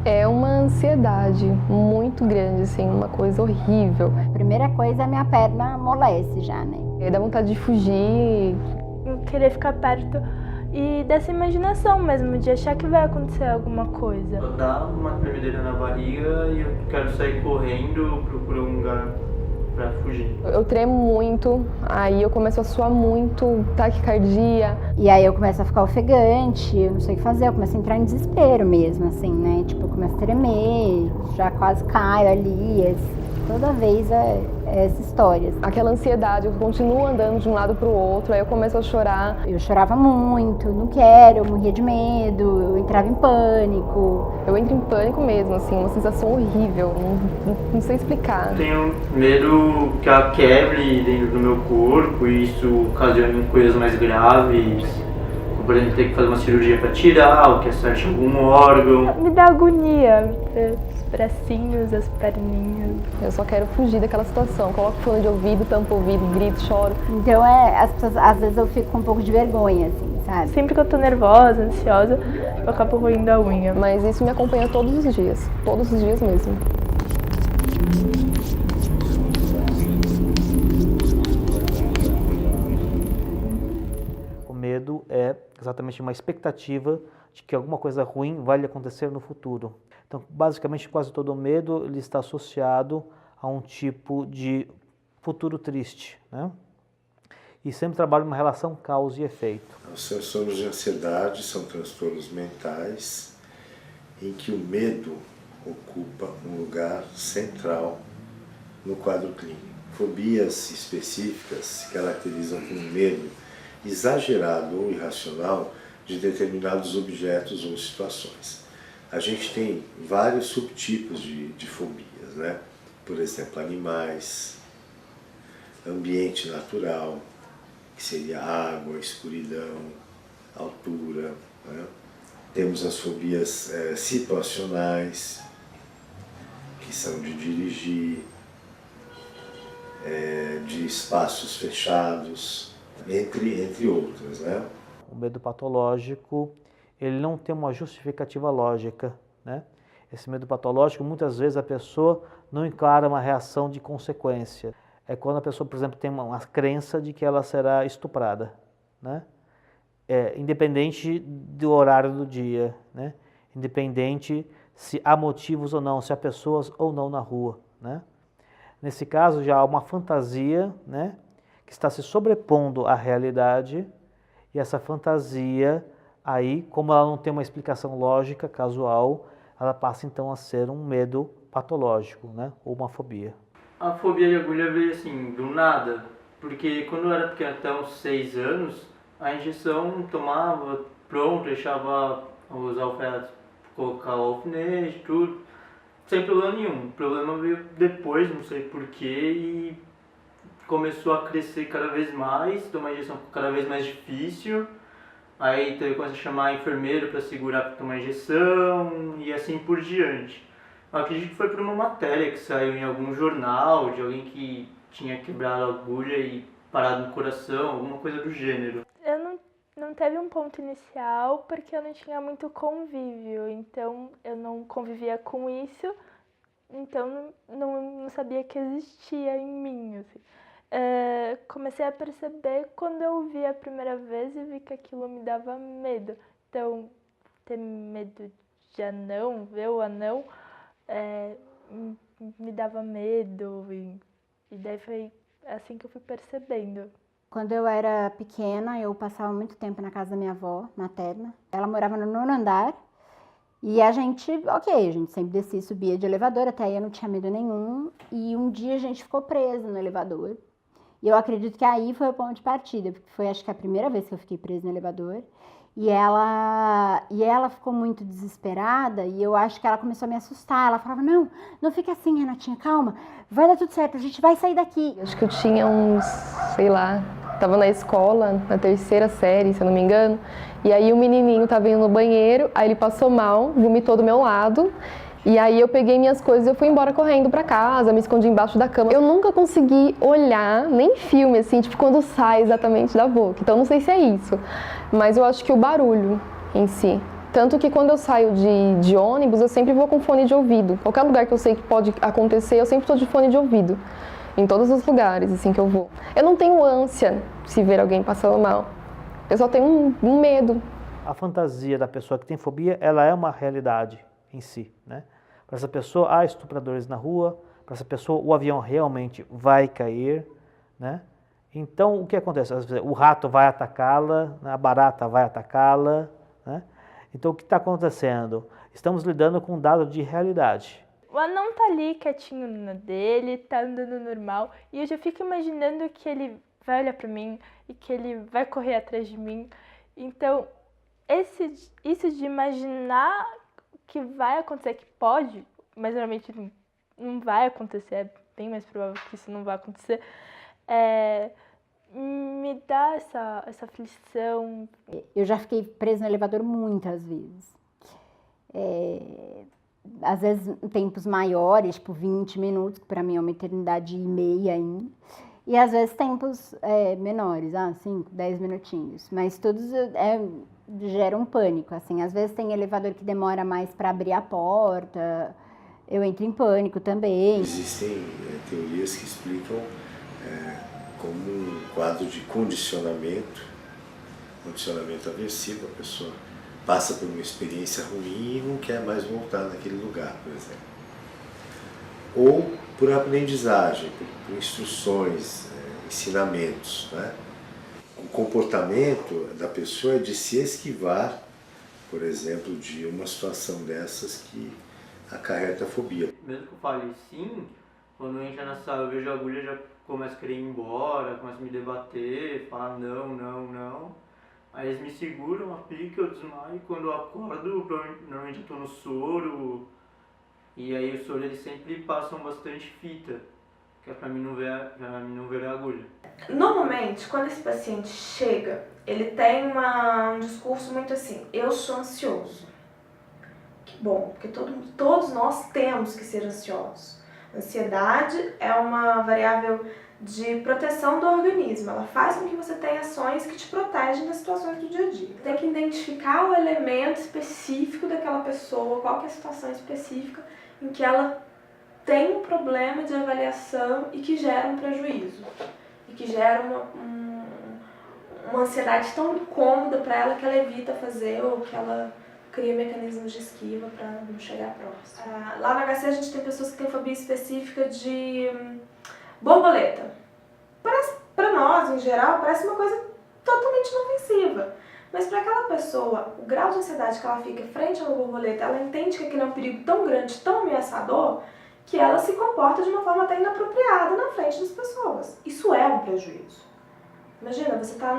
É uma ansiedade muito grande, assim, uma coisa horrível. A primeira coisa, a minha perna amolece já, né? Dá vontade de fugir. Eu querer ficar perto e dessa imaginação mesmo, de achar que vai acontecer alguma coisa. Dá uma tremedeira na barriga e eu quero sair correndo, procurar um lugar pra fugir. Eu tremo muito, aí eu começo a suar muito, taquicardia. E aí eu começo a ficar ofegante, eu não sei o que fazer, eu começo a entrar em desespero mesmo, assim, né? Tipo, eu começo a tremer, já quase caio ali, toda vez é essa história. Aquela ansiedade, eu continuo andando de um lado pro outro, aí eu começo a chorar. Eu chorava muito, não quero, eu morria de medo, eu entrava em pânico. Eu entro em pânico mesmo, assim, uma sensação horrível, não sei explicar. Tenho medo que ela quebre dentro do meu corpo e isso ocasione coisas mais graves. Por exemplo, ter que fazer uma cirurgia para tirar, ou que acerte algum órgão. Me dá agonia, os bracinhos, as perninhas. Eu só quero fugir daquela situação. Coloco fone de ouvido, tampo o ouvido, grito, choro. Então as pessoas, às vezes eu fico com um pouco de vergonha, assim, sabe? Sempre que eu tô nervosa, ansiosa, eu acabo roendo a unha. Mas isso me acompanha todos os dias mesmo. O medo é exatamente uma expectativa de que alguma coisa ruim vai lhe acontecer no futuro. Então, basicamente, quase todo medo ele está associado a um tipo de futuro triste, né? E sempre trabalha uma relação causa e efeito. Os transtornos de ansiedade são transtornos mentais em que o medo ocupa um lugar central no quadro clínico. Fobias específicas se caracterizam por um medo exagerado ou irracional de determinados objetos ou situações. A gente tem vários subtipos de fobias, né? Por exemplo, animais, ambiente natural, que seria água, escuridão, altura, né? Temos as fobias situacionais, que são de dirigir, de espaços fechados, entre outras, né? O medo patológico, ele não tem uma justificativa lógica, né? Esse medo patológico, muitas vezes a pessoa não encara uma reação de consequência. É quando a pessoa, por exemplo, tem uma crença de que ela será estuprada, né? Independente do horário do dia, né? Independente se há motivos ou não, se há pessoas ou não na rua, né? Nesse caso já há uma fantasia, né, que está se sobrepondo à realidade, e essa fantasia aí, como ela não tem uma explicação lógica, casual, ela passa então a ser um medo patológico, né, ou uma fobia. A fobia de agulha veio assim, do nada, porque quando eu era pequeno, até uns 6 anos, a injeção tomava, pronto, deixava os alfaiates, colocar o alfinete, tudo, sem problema nenhum. O problema veio depois, não sei porquê, e começou a crescer cada vez mais, tomar a injeção ficou cada vez mais difícil. Aí teve que chamar enfermeiro para segurar para tomar injeção e assim por diante. Eu acredito que foi por uma matéria que saiu em algum jornal de alguém que tinha quebrado a agulha e parado no coração, alguma coisa do gênero. Eu não teve um ponto inicial porque eu não tinha muito convívio, então eu não convivia com isso, então não sabia que existia em mim, assim. Comecei a perceber quando eu vi a primeira vez e vi que aquilo me dava medo. Então, ter medo de anão, ver o anão, me dava medo e daí foi assim que eu fui percebendo. Quando eu era pequena, eu passava muito tempo na casa da minha avó, materna. Ela morava no 9º andar e a gente sempre descia e subia de elevador, até aí eu não tinha medo nenhum. E um dia a gente ficou preso no elevador. E eu acredito que aí foi o ponto de partida, porque foi acho que a primeira vez que eu fiquei presa no elevador. E ela ficou muito desesperada e eu acho que ela começou a me assustar. Ela falava, não fica assim, Renatinha, calma, vai dar tudo certo, a gente vai sair daqui. Acho que eu tinha uns, sei lá, tava na escola, na 3ª série, se eu não me engano. E aí o menininho tava indo no banheiro, aí ele passou mal, vomitou do meu lado. E aí eu peguei minhas coisas e eu fui embora correndo pra casa, me escondi embaixo da cama. Eu nunca consegui olhar, nem filme, assim, tipo, quando sai exatamente da boca. Então não sei se é isso, mas eu acho que o barulho em si Tanto que quando eu saio de ônibus, eu sempre vou com fone de ouvido. Qualquer lugar que eu sei que pode acontecer, eu sempre estou de fone de ouvido. Em todos os lugares, assim, que eu vou. Eu não tenho ânsia se ver alguém passando mal. Eu só tenho um medo. A fantasia da pessoa que tem fobia, ela é uma realidade em si, né? Para essa pessoa, há estupradores na rua. Para essa pessoa, o avião realmente vai cair, né? Então, o que acontece? O rato vai atacá-la, a barata vai atacá-la, né? Então, o que está acontecendo? Estamos lidando com um dado de realidade. O anão tá ali quietinho no dele, tá andando normal, e eu já fico imaginando que ele vai olhar pra mim e que ele vai correr atrás de mim. Então, isso de imaginar que vai acontecer, que pode, mas realmente não vai acontecer, é bem mais provável que isso não vai acontecer, me dá essa aflição. Eu já fiquei presa no elevador muitas vezes. Às vezes em tempos maiores, tipo 20 minutos, que para mim é uma eternidade e meia ainda. E às vezes tempos menores, 5, 10 minutinhos. Mas todos geram um pânico, assim. Às vezes tem elevador que demora mais para abrir a porta, eu entro em pânico também. Existem teorias que explicam como um quadro de condicionamento aversivo. A pessoa passa por uma experiência ruim e não quer mais voltar naquele lugar, por exemplo. Ou por aprendizagem, por instruções, ensinamentos, né? O comportamento da pessoa é de se esquivar, por exemplo, de uma situação dessas que acarreta a fobia. Mesmo que eu fale sim, quando entra na sala eu vejo a agulha, já começa a querer ir embora, começa a me debater, falar não, não, não. Aí eles me seguram, aplicam, eu desmaio, e quando eu acordo, normalmente eu estou no soro, e aí o soro eles sempre passam bastante fita, que é pra mim não ver a agulha. Normalmente, quando esse paciente chega, ele tem um discurso muito assim, eu sou ansioso. Que bom, porque todos nós temos que ser ansiosos. Ansiedade é uma variável de proteção do organismo. Ela faz com que você tenha ações que te protegem das situações do dia a dia. Tem que identificar o elemento específico daquela pessoa, qual que é a situação específica em que ela tem um problema de avaliação e que gera um prejuízo. E que gera uma ansiedade tão incômoda para ela que ela evita fazer ou que ela cria mecanismos de esquiva para não chegar próximo. Lá no HC a gente tem pessoas que têm fobia específica de borboleta. Para nós, em geral, parece uma coisa totalmente inofensiva. Mas para aquela pessoa, o grau de ansiedade que ela fica frente a uma borboleta, ela entende que aquilo é um perigo tão grande, tão ameaçador, que ela se comporta de uma forma até inapropriada na frente das pessoas. Isso é um prejuízo. Imagina, você está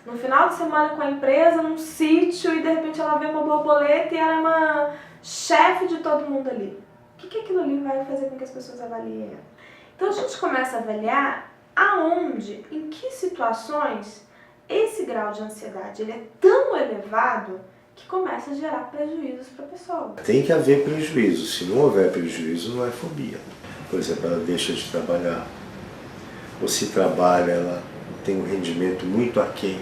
no final de semana com a empresa, num sítio, e de repente ela vê uma borboleta e ela é uma chefe de todo mundo ali. O que aquilo ali vai fazer com que as pessoas avaliem ela? Então a gente começa a avaliar aonde, em que situações, esse grau de ansiedade ele é tão elevado que começa a gerar prejuízos para a pessoa. Tem que haver prejuízo. Se não houver prejuízo, não é fobia. Por exemplo, ela deixa de trabalhar. Ou se trabalha, ela tem um rendimento muito aquém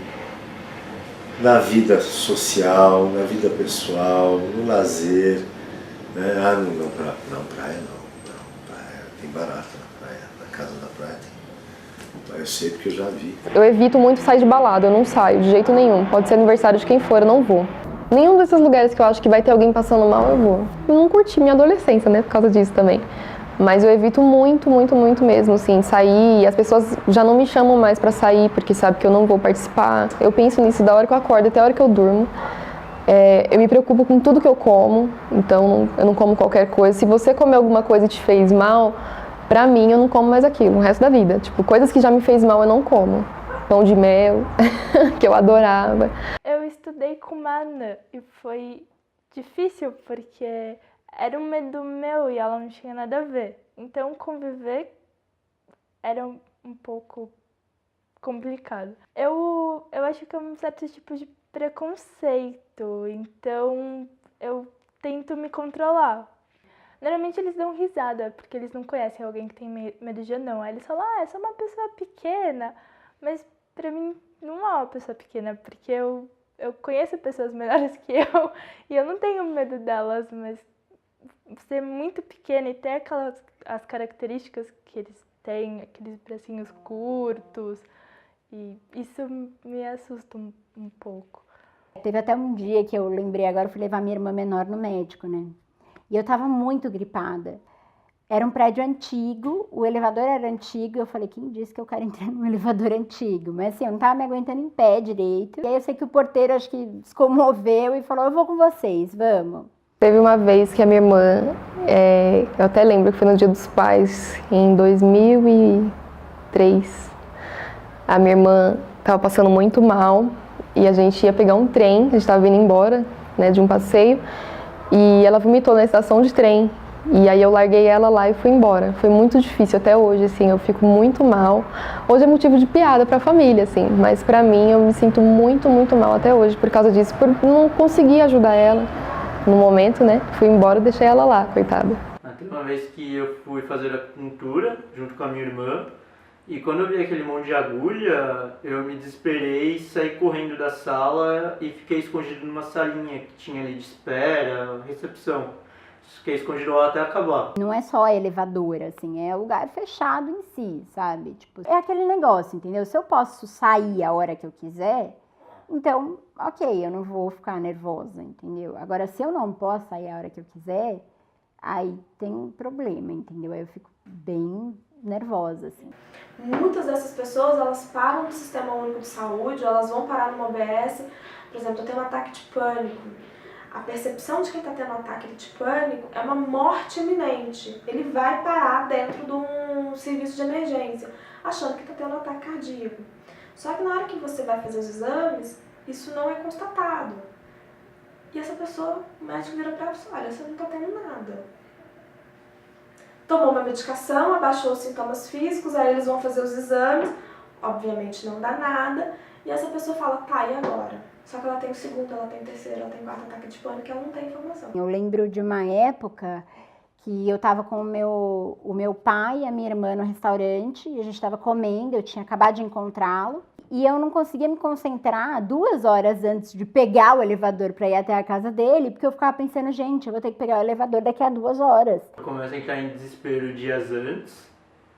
na vida social, na vida pessoal, no lazer. Né? Não, praia não. Praia tem barata na praia. Na casa da praia tem. Eu sei porque eu já vi. Eu evito muito sair de balada, eu não saio de jeito nenhum. Pode ser aniversário de quem for, eu não vou. Nenhum desses lugares que eu acho que vai ter alguém passando mal, eu vou. Eu não curti minha adolescência, né, por causa disso também. Mas eu evito muito, muito, muito mesmo, assim, sair. As pessoas já não me chamam mais pra sair, porque sabem que eu não vou participar. Eu penso nisso da hora que eu acordo até a hora que eu durmo. Eu me preocupo com tudo que eu como, então eu não como qualquer coisa. Se você comer alguma coisa e te fez mal, pra mim eu não como mais aquilo, o resto da vida. Tipo, coisas que já me fez mal eu não como. Pão de mel, que eu adorava. Eu estudei com uma anã e foi difícil porque era um medo meu e ela não tinha nada a ver. Então conviver era um pouco complicado. Eu acho que é um certo tipo de preconceito, então eu tento me controlar. Normalmente eles dão risada, porque eles não conhecem alguém que tem medo de anão. Aí eles falam, é só uma pessoa pequena, mas pra mim não é uma pessoa pequena, porque eu eu conheço pessoas melhores que eu e eu não tenho medo delas, mas ser muito pequena e ter as características que eles têm, aqueles bracinhos curtos, e isso me assusta um pouco. Teve até um dia que eu lembrei, agora eu fui levar minha irmã menor no médico, né? E eu tava muito gripada. Era um prédio antigo, o elevador era antigo, eu falei, quem disse que eu quero entrar num elevador antigo? Mas assim, eu não tava me aguentando em pé direito. E aí eu sei que o porteiro acho que se comoveu e falou, eu vou com vocês, vamos. Teve uma vez que a minha irmã, eu até lembro que foi no Dia dos Pais, em 2003. A minha irmã estava passando muito mal e a gente ia pegar um trem, a gente estava vindo embora, né, de um passeio, e ela vomitou na estação de trem. E aí eu larguei ela lá e fui embora. Foi muito difícil até hoje, assim, eu fico muito mal. Hoje é motivo de piada pra família, assim, mas pra mim eu me sinto muito, muito mal até hoje por causa disso, por não conseguir ajudar ela no momento, né? Fui embora e deixei ela lá, coitada. Teve uma vez que eu fui fazer acupuntura junto com a minha irmã e quando eu vi aquele monte de agulha, eu me desesperei, saí correndo da sala e fiquei escondido numa salinha que tinha ali de espera, recepção. Fiquei escondido lá até acabar. Não é só elevador, assim, é lugar fechado em si, sabe? Tipo, é aquele negócio, entendeu? Se eu posso sair a hora que eu quiser, então, ok, eu não vou ficar nervosa, entendeu? Agora, se eu não posso sair a hora que eu quiser, aí tem um problema, entendeu? Aí eu fico bem nervosa, assim. Muitas dessas pessoas, elas param no Sistema Único de Saúde, elas vão parar numa OBS, por exemplo, eu tenho um ataque de pânico. A percepção de quem está tendo um ataque de pânico é uma morte iminente. Ele vai parar dentro de um serviço de emergência, achando que está tendo um ataque cardíaco. Só que na hora que você vai fazer os exames, isso não é constatado. E essa pessoa, o médico vira para ela e fala, olha, você não está tendo nada. Tomou uma medicação, abaixou os sintomas físicos, aí eles vão fazer os exames, obviamente não dá nada, e essa pessoa fala, tá, e agora? Só que ela tem o segundo, ela tem o terceiro, ela tem o quarto ataque de pânico, ela não tem informação. Eu lembro de uma época que eu tava com o meu pai e a minha irmã no restaurante, e a gente tava comendo, eu tinha acabado de encontrá-lo, e eu não conseguia me concentrar 2 horas antes de pegar o elevador para ir até a casa dele, porque eu ficava pensando, gente, eu vou ter que pegar o elevador daqui a 2 horas. Eu começo a entrar em desespero dias antes,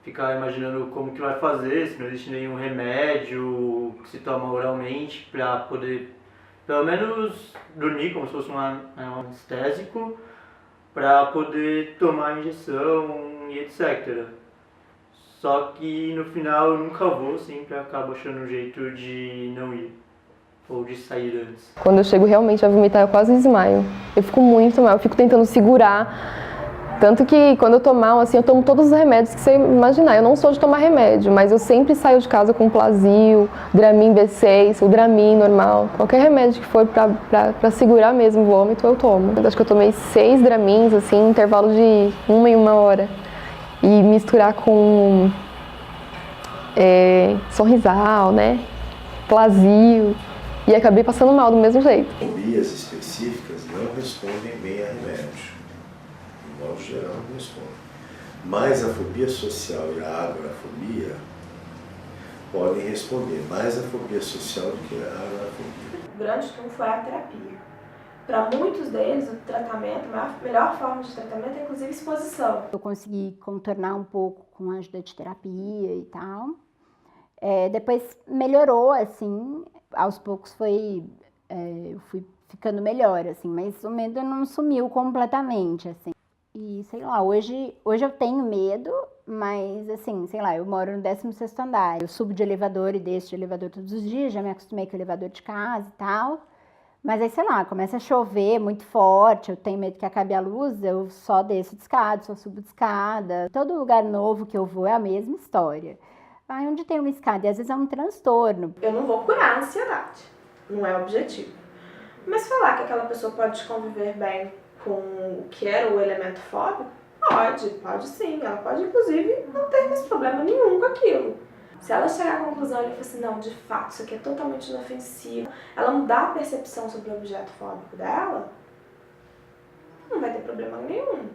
ficar imaginando como que vai fazer, se não existe nenhum remédio que se toma oralmente para poder, pelo menos, dormir como se fosse um anestésico, para poder tomar injeção e etc. Só que no final eu nunca vou, sempre acabo achando um jeito de não ir, ou de sair antes. Quando eu chego realmente a vomitar, eu quase desmaio. Eu fico muito mal, eu fico tentando segurar. Tanto que quando eu tô mal, assim, eu tomo todos os remédios que você imaginar. Eu não sou de tomar remédio, mas eu sempre saio de casa com Plasil, Dramin B6, o Dramin normal. Qualquer remédio que for pra segurar mesmo o vômito, eu tomo. Eu acho que eu tomei 6 Dramins, assim, em intervalo de 1 em 1 hora. E misturar com Sonrisal, né, Plasil. E acabei passando mal do mesmo jeito. Fobias específicas não respondem bem a remédio. De modo geral, não respondem. Mas a fobia social e a agorafobia podem responder mais a fobia social do que a agorafobia. O grande trunfo é a terapia. Para muitos deles, o tratamento, a melhor forma de tratamento é inclusive exposição. Eu consegui contornar um pouco com a ajuda de terapia e tal. Depois melhorou, assim, aos poucos eu fui ficando melhor, assim, mas o medo não sumiu completamente, assim. E, sei lá, hoje eu tenho medo, mas, assim, sei lá, eu moro no 16º andar. Eu subo de elevador e desço de elevador todos os dias, já me acostumei com o elevador de casa e tal. Mas aí, sei lá, começa a chover muito forte, eu tenho medo que acabe a luz, eu só desço de escada, só subo de escada. Todo lugar novo que eu vou é a mesma história. Aí onde tem uma escada, e às vezes é um transtorno. Eu não vou curar a ansiedade, não é o objetivo. Mas falar que aquela pessoa pode conviver bem com o que era o elemento fóbico, pode sim. Ela pode, inclusive, não ter mais problema nenhum com aquilo. Se ela chegar à conclusão e falar assim, não, de fato, isso aqui é totalmente inofensivo, ela mudar a percepção sobre o objeto fóbico dela, não vai ter problema nenhum.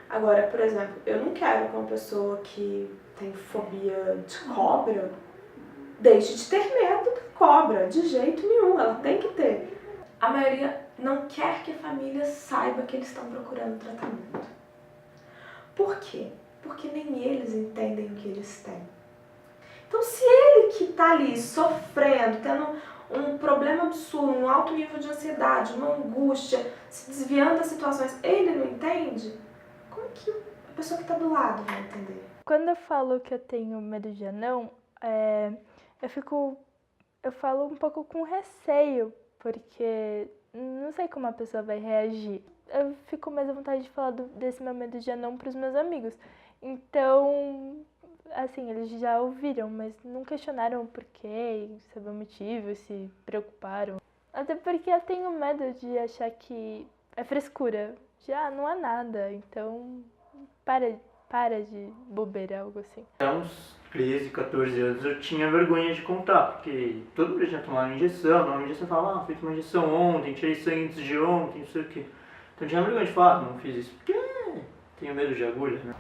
Agora, por exemplo, eu não quero que uma pessoa que tem fobia de cobra deixe de ter medo da cobra, de jeito nenhum, ela tem que ter. A maioria não quer que a família saiba que eles estão procurando tratamento. Por quê? Porque nem eles entendem o que eles têm. Então, se ele que está ali sofrendo, tendo um problema absurdo, um alto nível de ansiedade, uma angústia, se desviando das situações, ele não entende, como que a pessoa que está do lado vai entender? Quando eu falo que eu tenho medo de anão, eu falo um pouco com receio, porque não sei como a pessoa vai reagir. Eu fico mais à vontade de falar desse meu medo de anão para os meus amigos. Então, assim, eles já ouviram, mas não questionaram o porquê, saber o motivo, se preocuparam. Até porque eu tenho medo de achar que é frescura. Já não é nada, então para de bobeira, algo assim. Até uns 13, 14 anos eu tinha vergonha de contar, porque todo mundo tinha tomado uma injeção fala, fiz uma injeção ontem, tirei sangue antes de ontem, não sei o quê. Então eu tinha vergonha de falar, não fiz isso, porque tenho medo de agulha, né?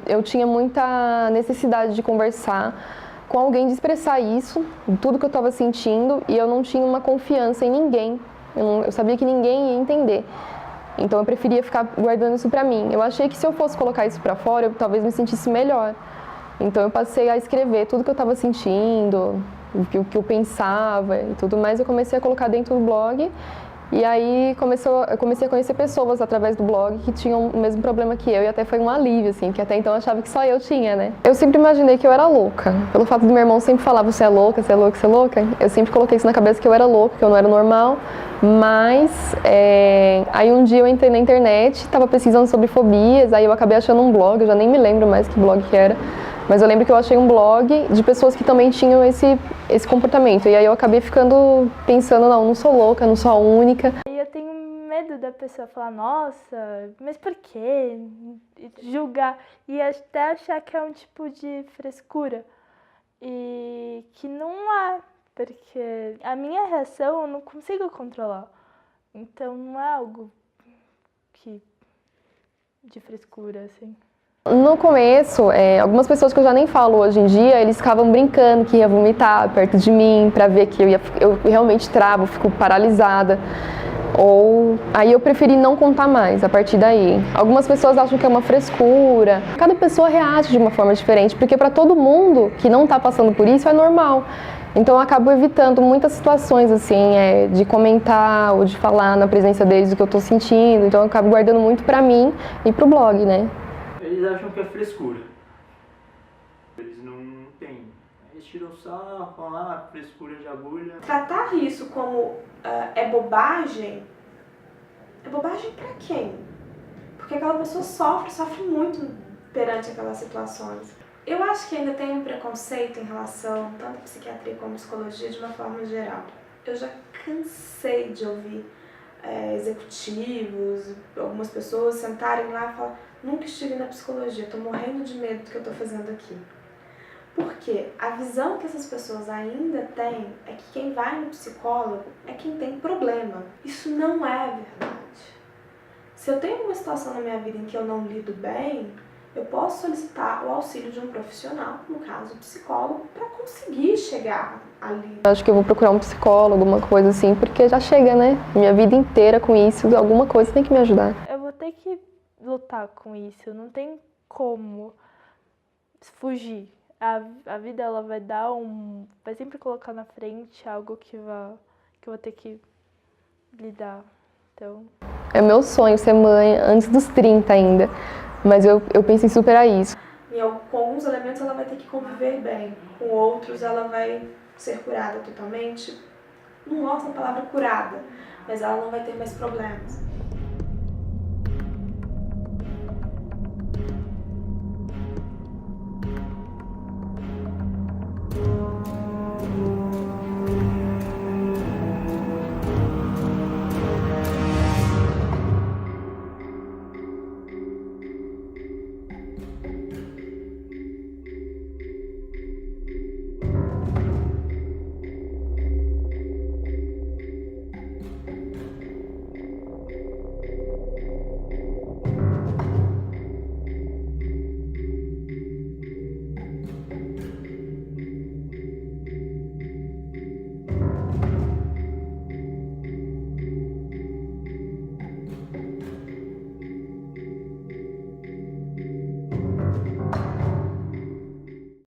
Eu tinha muita necessidade de conversar com alguém, de expressar isso, tudo que eu estava sentindo, e eu não tinha uma confiança em ninguém. Eu sabia que ninguém ia entender. Então eu preferia ficar guardando isso pra mim. Eu achei que se eu fosse colocar isso pra fora, eu talvez me sentisse melhor. Então eu passei a escrever tudo que eu estava sentindo, o que eu pensava e tudo mais. Eu comecei a colocar dentro do blog. E aí eu comecei a conhecer pessoas através do blog que tinham o mesmo problema que eu, e até foi um alívio, assim, que até então eu achava que só eu tinha, né? Eu sempre imaginei que eu era louca. Pelo fato do meu irmão sempre falar, você é louca, você é louca, você é louca. Eu sempre coloquei isso na cabeça, que eu era louca, que eu não era normal. Mas aí um dia eu entrei na internet, estava pesquisando sobre fobias, aí eu acabei achando um blog, eu já nem me lembro mais que blog que era. Mas eu lembro que eu achei um blog de pessoas que também tinham esse comportamento. E aí eu acabei ficando pensando, não sou louca, não sou a única. E eu tenho medo da pessoa falar, nossa, mas por quê? E julgar. E até achar que é um tipo de frescura. E que não é, porque a minha reação eu não consigo controlar. Então não é algo de frescura, assim. No começo, algumas pessoas que eu já nem falo hoje em dia, eles ficavam brincando que ia vomitar perto de mim, pra ver que eu realmente travo, fico paralisada. Ou aí eu preferi não contar mais a partir daí. Algumas pessoas acham que é uma frescura. Cada pessoa reage de uma forma diferente, porque para todo mundo que não está passando por isso é normal. Então eu acabo evitando muitas situações assim, de comentar ou de falar na presença deles o que eu estou sentindo. Então eu acabo guardando muito para mim e pro blog, né? Eles acham que é frescura. Eles não têm. Eles tiram sarro, falam, frescura de agulha. Tratar isso como é bobagem pra quem? Porque aquela pessoa sofre muito perante aquelas situações. Eu acho que ainda tem um preconceito em relação, tanto à psiquiatria como à psicologia, de uma forma geral. Eu já cansei de ouvir executivos, algumas pessoas sentarem lá e falar, nunca estive na psicologia, estou morrendo de medo do que eu estou fazendo aqui. Porque a visão que essas pessoas ainda têm é que quem vai no psicólogo é quem tem problema. Isso não é verdade. Se eu tenho uma situação na minha vida em que eu não lido bem, eu posso solicitar o auxílio de um profissional, no caso o psicólogo, para conseguir chegar ali. Acho que eu vou procurar um psicólogo, alguma coisa assim, porque já chega, né? Minha vida inteira com isso, alguma coisa tem que me ajudar. Eu vou ter que lutar com isso, não tem como fugir. A vida ela vai sempre colocar na frente algo que eu vou ter que lidar. Então, é meu sonho ser mãe antes dos 30 ainda, mas eu penso em superar isso. E com alguns elementos ela vai ter que conviver bem, com outros ela vai ser curada totalmente. Não gosto da palavra curada, mas ela não vai ter mais problemas.